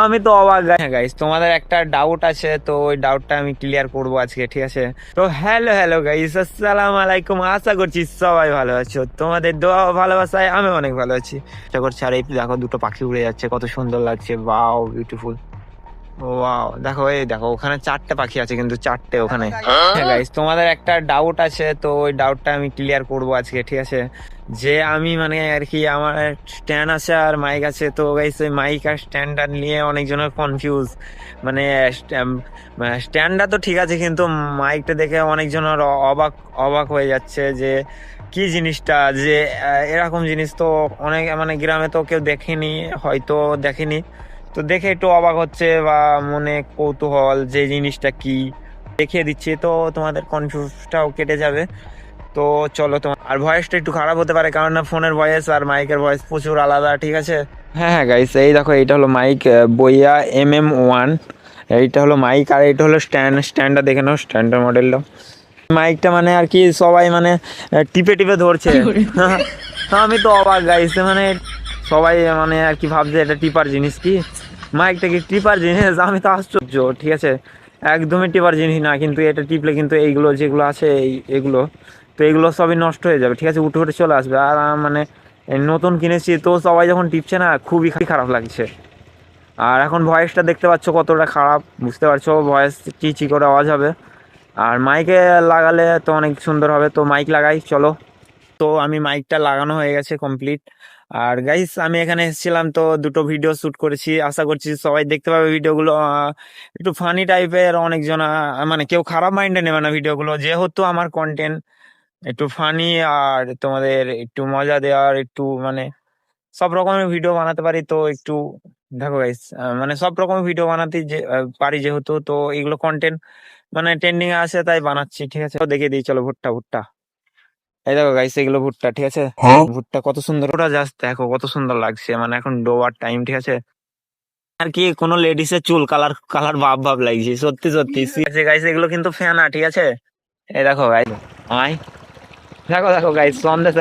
আমি তো অবাক গাইস, তোমাদের একটা ডাউট আছে, তো ওই ডাউটটা আমি ক্লিয়ার করবো আজকে, ঠিক আছে? তো হ্যালো হ্যালো গাইস, আসসালামু আলাইকুম। আশা করছি সবাই ভালো আছো, তোমাদের দোয়া ও ভালোবাসায় আমি অনেক ভালো আছি। আশা করছি। আর এই দেখো, দুটো পাখি উড়ে যাচ্ছে, কত সুন্দর লাগছে। Wow, beautiful. ওয়াও, দেখো, এই দেখো, ওখানে চারটে পাখি আছে, কিন্তু চারটে ওখানে। হ্যাঁ গাইস, তোমাদের একটা ডাউট আছে, তো ওই ডাউটটা আমি ক্লিয়ার করবো আজকে, ঠিক আছে? যে আমি মানে আর কি, আমার স্ট্যান্ড আছে আর মাইক আছে, তো গাইস ওই মাইক আর স্ট্যান্ডটা নিয়ে অনেকজনের কনফিউজ। মানে স্ট্যান্ডটা তো ঠিক আছে, কিন্তু মাইকটা দেখে অনেকজনের অবাক অবাক হয়ে যাচ্ছে যে কি জিনিসটা, যে এরকম জিনিস তো অনেক মানে গ্রামে তো কেউ দেখেনি, হয়তো দেখেনি। তো দেখে একটু অবাক হচ্ছে বা মনে কৌতূহল যে জিনিসটা কি, দেখিয়ে দিচ্ছি তো তোমাদের কনফিউজটাও কেটে যাবে। তো চলো, তোমার আর ভয়েসটা একটু খারাপ হতে পারে, কারণ না ফোনের ভয়েস আর মাইকের ভয়েস প্রচুর আলাদা, ঠিক আছে? হ্যাঁ হ্যাঁ গাইস, এই দেখো, এইটা হলো মাইক বইয়া MM1। এইটা হলো মাইক, আর এইটা হলো স্ট্যান্ডটা দেখে নাও, স্ট্যান্ডার মডেলটা। মাইকটা মানে আর কি সবাই মানে টিপে টিপে ধরছে। আমি তো অবাক গাইস, মানে সবাই মানে আর কি ভাবছে এটা টিপার জিনিস, কি মাইকটা কি টিপার জিনিস? আমি তো আশ্চর্য, ঠিক আছে? একদমই টিপার জিনিস না, কিন্তু এটা টিপলে কিন্তু এইগুলো যেগুলো আছে এগুলো, তো এগুলো সবই নষ্ট হয়ে যাবে, ঠিক আছে? উঠে উঠে চলে আসবে। আর মানে এই নতুন কিনেছি, তো সবাই যখন টিপছে না, খুবই খারাপ লাগছে। আর এখন ভয়েসটা দেখতে পাচ্ছ কতটা খারাপ, বুঝতে পারছো? ভয়েস চি করে আওয়াজ হবে। আর মাইকে লাগালে তো অনেক সুন্দর হবে, তো মাইক লাগাই চলো। তো আমি মাইকটা লাগানো হয়ে গেছে কমপ্লিট। আর গাইস, আমি এখানে এসেছিলাম, তো দুটো ভিডিও শুট করেছি, আশা করছি সবাই দেখতে পাবে ভিডিওগুলো। একটু ফানি টাইপের, অনেকজন মানে কেউ খারাপ মাইন্ডে নেবে না ভিডিওগুলো, যেহেতু আমার কন্টেন্ট একটু ফানি আর তোমাদের একটু মজা দেওয়ার, একটু মানে সব রকমের ভিডিও বানাতে পারি, তো একটু দেখো গাইস, মানে সব রকমের ভিডিও বানাতে যে পারি যেহেতু, তো এগুলো কন্টেন্ট মানে ট্রেন্ডিং এ আছে তাই বানাচ্ছি, ঠিক আছে? তো দেখিয়ে দিই চলো, ভুট্টা ভুট্টা। এই দেখো গাইস, এগুলো ভুট্টা, ঠিক আছে? ভুট্টা কত সুন্দর, ওটা জাস্ট দেখো কত সুন্দর লাগছে, মানে এখন ডোবার টাইম, ঠিক আছে? আর কি কোনো লেডিসের চুল কালার কালার ভাব ভাব লাগছে, সত্যি সত্যি। ঠিক আছে গাইস, এগুলো কিন্তু ফেনা, ঠিক আছে? এই দেখো গাইস, আই দেখো দেখো গাইস, সন্দেশ